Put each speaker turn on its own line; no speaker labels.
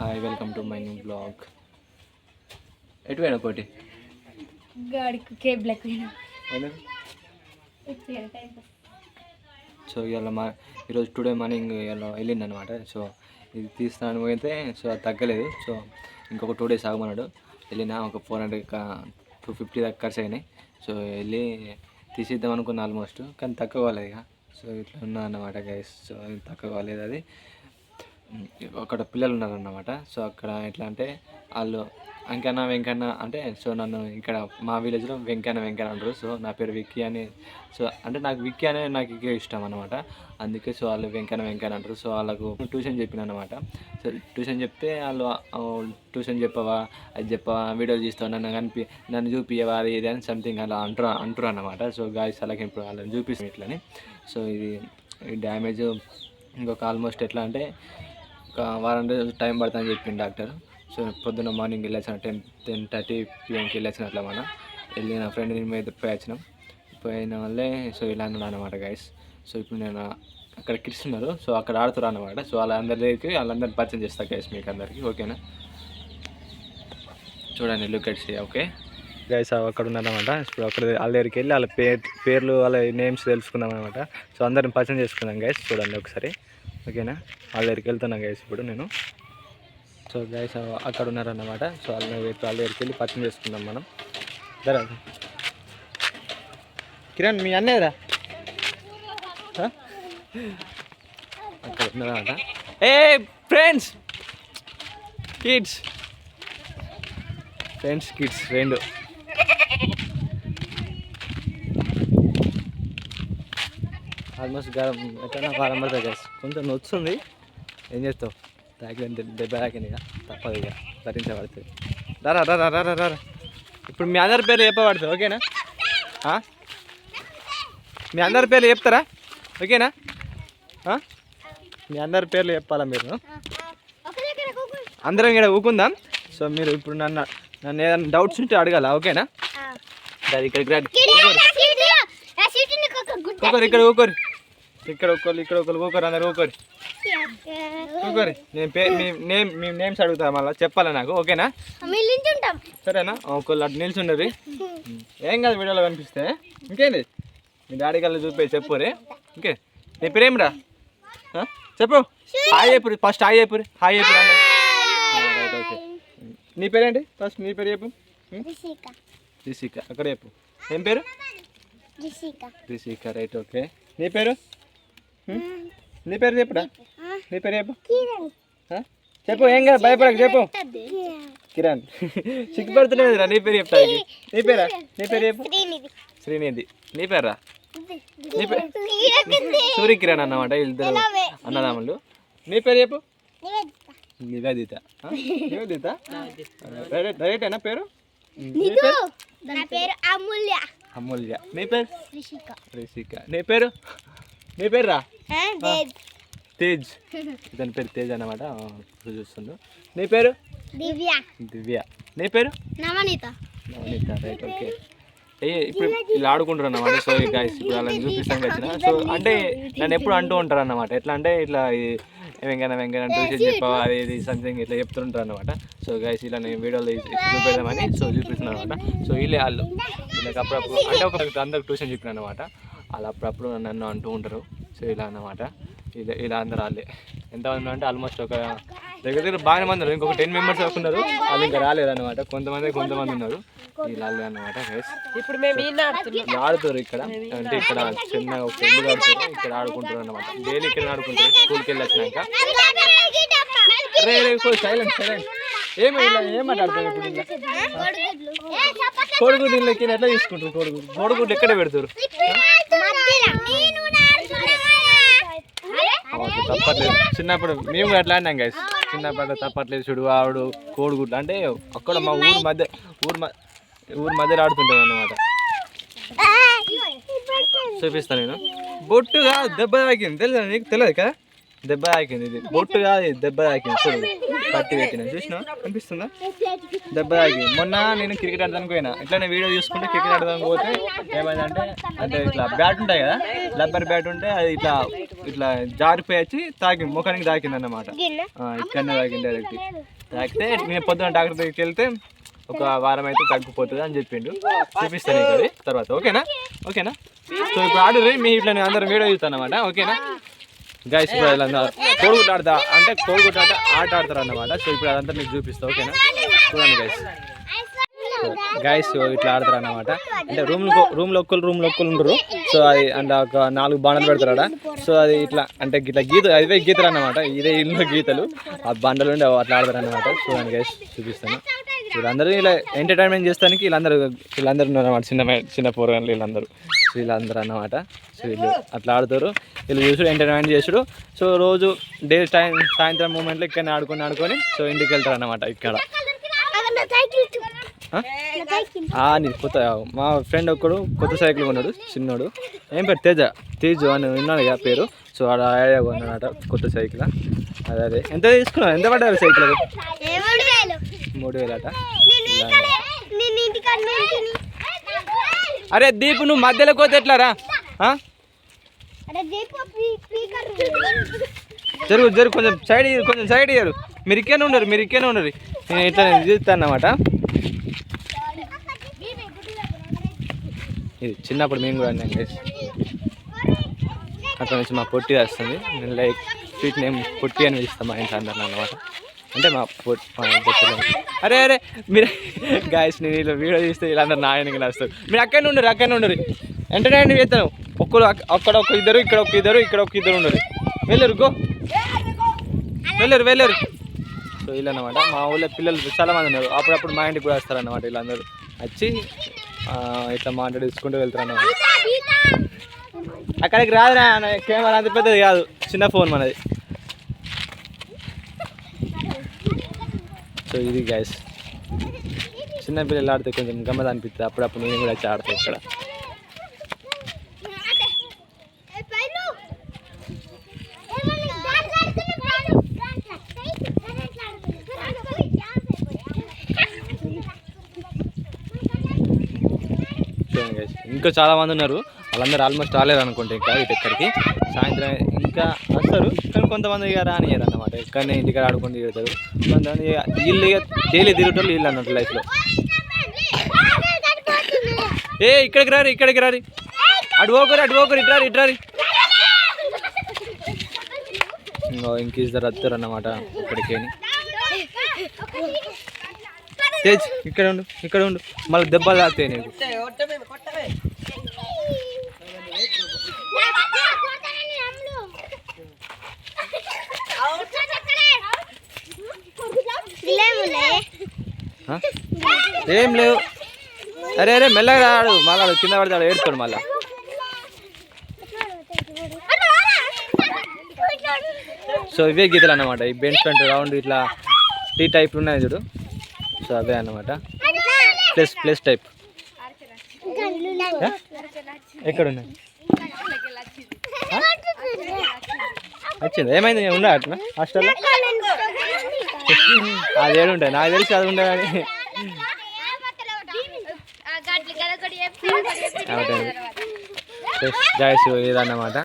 Hi welcome to my new blog. ఎటువైనా కోటి
గాడికి cable
so ఇవాళ ఈరోజు టుడే మార్నింగ్ ఇలా వెళ్ళింది అనమాట. సో ఇది తీస్తాను పోయితే సో అది తగ్గలేదు. సో ఇంకొక 2 days ఆగమన్నాడు. వెళ్ళినా ఒక 400 250 దాకా ఖర్చు అయినాయి. సో వెళ్ళి తీసిద్దాం అనుకున్నా ఆల్మోస్ట్, కానీ తక్కువ కాలేదు ఇక. సో ఇట్లా ఉన్నా అన్నమాట గైస్. సో తక్కువ కాలేదు. అది అక్కడ పిల్లలు ఉన్నారన్నమాట. సో అక్కడ ఎట్లా అంటే వాళ్ళు వెంకన్న వెంకన్న అంటే, సో నన్ను ఇక్కడ మా విలేజ్లో వెంకన్న అంటారు. సో నా పేరు విక్కీ అని. సో అంటే నాకు విక్కీ అనే నాకు ఇకే ఇష్టం అనమాట. అందుకే సో వాళ్ళు వెంకన్న అంటారు. సో వాళ్ళకు ట్యూషన్ చెప్పిన అనమాట. సో ట్యూషన్ చెప్తే వాళ్ళు ట్యూషన్ చెప్పవా, అది చెప్పవా, వీడియోలు తీస్తావు, నన్ను చూపియవా, అది ఇది అని సంథింగ్ అలా అంటారు అన్నమాట. సో గాయస్ అలాగే ఇప్పుడు వాళ్ళని చూపిస్తాం ఇట్లని. సో ఇది డ్యామేజ్ ఇంకొక ఆల్మోస్ట్ ఎట్లా అంటే ఒక వారం రోజులు టైం పడుతుందని చెప్పింది డాక్టర్. సో పొద్దున్న మార్నింగ్ వెళ్ళొచ్చిన 10:30 PM వెళ్ళొచ్చిన అట్లా మనం వెళ్ళి నా ఫ్రెండ్ మీద పోయిన వల్లే సో ఇలా అన్నాడు అనమాట గైస్. సో ఇప్పుడు నేను అక్కడ కిడ్స్ ఉన్నారు. సో అక్కడ ఆడుతున్నారు అనమాట. సో వాళ్ళందరినీ పరిచయం చేస్తాను గైస్ మీకు అందరికీ. ఓకేనా, చూడండి look at see. Okay guys అక్కడ ఉన్నారనమాట. ఇప్పుడు అక్కడ వాళ్ళ దగ్గరికి వెళ్ళి వాళ్ళ పేర్లు వాళ్ళ నేమ్స్ తెలుసుకుందాం అనమాట. సో అందరిని పరిచయం చేసుకుందాం గైస్. చూడండి ఒకసారి. ఓకేనా, వాళ్ళ దగ్గరికి వెళ్తున్నాను గైస్ ఇప్పుడు నేను. సో గైస్ అక్కడ ఉన్నారన్నమాట. సో వాళ్ళ దగ్గరికి వెళ్ళి పరిచయం చేసుకుందాం మనం. దరా కిరణ్ మీ అన్నయ్యరా అక్కడ ఉన్నారన్నమాట. ఏ ఫ్రెండ్స్ కిడ్స్ రెండు ఆల్మోస్ట్ ఎట్లా వారం పడుతుంది గైస్. కొంచెం నొచ్చుంది, ఏం చేస్తావు, దెబ్బ తాకింది ఇక తప్పదు, ఇక భరించబడుతుంది. రారా రారా రారా రారా. ఇప్పుడు మీ అందరి పేర్లు చెప్పబడుతుంది. ఓకేనా, మీ అందరి పేర్లు చెప్తారా? ఓకేనా, మీ అందరి పేర్లు చెప్పాలా మీరు? అందరం ఇక్కడ ఊకుందాం. సో మీరు ఇప్పుడు నన్ను ఏదైనా డౌట్స్ ఉంటే అడగాల. ఓకేనా, ఇక్కడికి రండి. ఇక్కడ ఊకోరు, ఇక్కడ ఒకరు ఊకోరు, అందరు ఊకోరు. నేను మీ నేమ్స్ అడుగుతా, మళ్ళీ చెప్పాలా నాకు. ఓకేనా, సరేనా? ఒకళ్ళు అటు నిల్చుండరు, ఏం కాదు, వీడియోలో కనిపిస్తే. ఇంకేంది మీ డాడీ కల్లా చూపి చెప్పురే. ఓకే, నీ పేరేమిరా చెప్పు. హాయ్ చెప్పురు ఫస్ట్. హాయ్ చెప్పురు. Right, okay. నీ పేరేంటి ఫస్ట్? నీ పేరు చెప్పు. రిషిక. అక్కడ చెప్పు. ఏం పేరు? రిషిక. Right, okay. నీ పేరు చెప్పురా. నీ పేరు చెప్పు. చెప్పు, ఏం కాదు, భయపడక చెప్పు. కిరణ్. సిగ్గుపడుతులేదురా, నీ పేరు చెప్తా. నీ పేరు చెప్పు. శ్రీనిధి. నీ పేర్రా? నీ పేరు సూర్యకిరణ్ అన్నమాట, ఇద్దరు అన్నదమ్ములు. నీ పేరు చెప్పు. నివేదిత. రైటేనా పేరు? అమూల్య. నీ పేరు? రిషిక. నీ పేరు రా? తేజ్. ఇతని పేరు తేజ్ అన్నమాట, చూస్తుండు. నీ పేరు? దివ్య. నీ పేరు? నవనీత. Right, okay. ఇప్పుడు ఇలా ఆడుకుంటారు అన్నమాట. సో గైస్ ఇప్పుడు వాళ్ళని చూపిస్తాను వచ్చిన. సో అంటే నన్ను ఎప్పుడు అంటూ ఉంటారు అన్నమాట. ఎట్లా అంటే ఇట్లా వెంకన్న ట్యూషన్ చెప్పవా, అది ఇది సంథింగ్ ఇట్లా చెప్తుంటారు అనమాట. సో గైస్ ఇలా నేను వీడియోలో చూపెడదామని సో చూపిస్తున్నాను అనమాట. సో వీళ్ళకి అప్పుడప్పుడు అంటే అందరికి ట్యూషన్ చెప్పిన అనమాట. వాళ్ళు అప్పుడప్పుడు నన్ను అంటూ ఉంటారు. సో ఇలా అన్నమాట. ఇలా అందరూ వాళ్ళే ఎంతమంది అంటే ఆల్మోస్ట్ ఒక దగ్గర బాగానే మంది ఉన్నారు. ఇంకొక 10 members వరకు ఉన్నారు. వాళ్ళు ఇంకా రాలేదన్నమాట. కొంతమంది ఉన్నారు. ఇలా అన్నమాట గైస్. ఇప్పుడు మేము ఆడుతారు ఇక్కడ, అంటే ఇక్కడ చిన్న ఒక ఇల్లు ఆడుతారు, ఇక్కడ ఆడుకుంటారు అన్నమాట. డైలీ ఇక్కడ ఆడుకుంటారు స్కూల్కి వెళ్ళి వచ్చినాక. సైలెంట్. ఏమాడుతారు ఇప్పుడు? కోడిగుడ్డు ఇళ్ళకి ఎట్లా తీసుకుంటారు? కోడిగుడ్డు ఎక్కడ పెడతారు? తప్పట్లేదు. చిన్నప్పుడు మేము కూడా అట్లా ఆడినాం గైస్. చిన్నప్పుడు తప్పట్లేదు. చూడు ఆవిడు కోడిగుడ్లు అంటే అక్కడ మా ఊరు మధ్యలో ఆడుతుంటాం అన్నమాట. చూపిస్తాను నేను. బొట్టుగా దెబ్బ తాకింది, తెలుసా నీకు? తెలియదు కదా? దెబ్బ తాకింది, ఇది బొట్టు కాదు, ఇది దెబ్బ తాకింది. చూడు పత్తి పెట్టిన చూసినా అనిపిస్తుందా? దెబ్బ తాకింది. మొన్న నేను క్రికెట్ ఆడడానికి పోయినా, ఇట్లానే వీడియో చూసుకుంటే క్రికెట్ ఆడడానికి పోతే ఏమైందంటే, అంటే ఇట్లా బ్యాట్ ఉంటాయి కదా, రబ్బర్ బ్యాట్ ఉంటే అది ఇట్లా ఇట్లా జారిపోయి వచ్చి తాకింది, ముఖానికి తాకింది అన్నమాట. ఇక్కడనే తాకింది డైరెక్ట్. తాకితే నేను పొద్దున్న డాక్టర్ దగ్గరికి వెళ్తే ఒక వారం అయితే తగ్గిపోతుంది అని చెప్పిండు. చూపిస్తాను నీకు అది తర్వాత. ఓకేనా? ఓకేనా? సో ఇప్పుడు ఆడుర్రి, మీ ఇట్లా నేను అందరం వీడియో చూస్తాను అన్నమాట. ఓకేనా గైస్? ఇప్పుడు వీళ్ళందరూ కోడిగుడ్డు ఆడతా అంటే కోడిగుడ్డు ఆట ఆడతారు అన్నమాట. సో ఇప్పుడు అదంతా మీకు చూపిస్తా. ఓకేనా? చూడండి గైస్. గైస్ ఇట్లా ఆడతారు అన్నమాట. అంటే రూమ్లో ఒక్కరు ఉండరు. సో అది అంటే ఒక 4 బండలు పెడతారు ఆడ. సో అది ఇట్లా అంటే ఇట్లా అదే గీతలు అన్నమాట. ఇదే ఇల్లు గీతలు, ఆ బండలు ఉండి అట్లా ఆడతారు అన్నమాట. చూడండి గైస్, చూపిస్తాను. వీళ్ళందరూ ఇలా ఎంటర్టైన్మెంట్ చేస్తానికి వీళ్ళందరూ ఉన్నారన్నమాట. చిన్న పోరగాళ్ళు వీళ్ళందరూ అన్నమాట. సో వీళ్ళు అట్లా ఆడుతారు. వీళ్ళు చూసుడు ఎంటర్టైన్మెంట్ చేసుడు. సో రోజు డే టైం సాయంత్రం మూమెంట్లో ఇక్కడ ఆడుకొని సో ఇంటికి వెళ్తారు అన్నమాట. ఇక్కడ కొత్త మా ఫ్రెండ్ ఒక్కడు కొత్త సైకిల్ కొన్నాడు, చిన్నోడు. ఏం పేరు? తేజు అని విన్నాడు కదా పేరు. సో ఆడ ఐడియా కొన్నాడట కొత్త సైకిల్. అదే ఎంత తీసుకున్నావు? ఎంత పడ్డారు సైకిల్? 3,000 అట. అరే దీపు, నువ్వు మధ్యలో పోతే ఎట్లారా? జరుగు కొంచెం సైడ్ ఇయ్యరు. మీరు ఇక్కనే ఉండరు. నేను ఇట్లా చూస్తాను అన్నమాట. ఇది చిన్నప్పుడు మేము కూడా అన్నాం గైస్. అక్కడ నుంచి మా పొట్టి వస్తుంది. నేను లైక్ స్వీట్ నేమ్ పొట్టి అని పిలుస్తాం మా ఇంట్లో అందరిని అన్నమాట. అంటే మా పొట్టి. అరే మీరు గాయస్, నేను ఇలా వీడియో తీస్తే వీళ్ళందరూ నా ఆయనకి వస్తారు. మీరు అక్కడనే ఉండరు. ఎంటర్టైన్మెంట్ చేస్తాను. అక్కడ ఒక ఇద్దరు, ఇక్కడ ఒక ఇద్దరు ఉండరు. వెళ్ళరు. సో వీళ్ళు అన్నమాట. మా ఊళ్ళో పిల్లలు చాలా మంది ఉన్నారు. అప్పుడప్పుడు మా ఇంటికి కూడా వస్తారు అన్నమాట. వీళ్ళందరూ వచ్చి ఇట్లా మాట్లాడి తీసుకుంటూ వెళ్తారు అన్నమాట. అక్కడికి రాదురా, కెమెరా అంత పెద్దది కాదు, చిన్న ఫోన్ మనది. సో ఇది గైస్, చిన్న పిల్లలు ఆడితే కొంచెం గమ్మత్ అనిపిస్తుంది. అప్పుడప్పుడు నేను కూడా వచ్చి ఆడతాను ఇక్కడ. ఇంకా చాలా మంది ఉన్నారు. వాళ్ళందరూ ఆల్మోస్ట్ రాలేరు అనుకుంటే ఇంకా ఇటు ఎక్కడికి. సాయంత్రం ఇంకా వస్తారు, కానీ కొంతమంది ఇక రానియరు అన్నమాట. ఎక్కడనే ఇంటికాడ ఆడుకొని తిరుగుతారు. కొంతమంది వీళ్ళు ఇక డైలీ తిరుగుతారు వీళ్ళు అన్నట్టు లైఫ్లో. ఇక్కడికి రారి అటు పోకరు ఇట్రారి. ఇంక ఇద్దరు వస్తారు అన్నమాట ఇక్కడికి. తేజ్ ఇక్కడ ఉండు మళ్ళీ దెబ్బలు తాగుతాయి నీకు. ఏం లేవు. అరే మెల్లగా రాడు, మళ్ళీ కింద పడతాడు, ఏడుతాడు మళ్ళా. సో ఇవే గీతలు అన్నమాట. ఈ బెంచ్ ఫ్రంట్ రౌండ్ ఇట్లా టీ టైప్ ఉన్నాయి చూడు. సో అవే అన్నమాట. ప్లస్ టైప్ ఎక్కడ ఉన్నాయి? వచ్చింది. ఏమైంది? ఉండే అట్లా హాస్టల్లో అది ఏడుంటాయి నాకు తెలిసి. అది ఉండే కానీ జాయిస్ ఇదన్నమాట.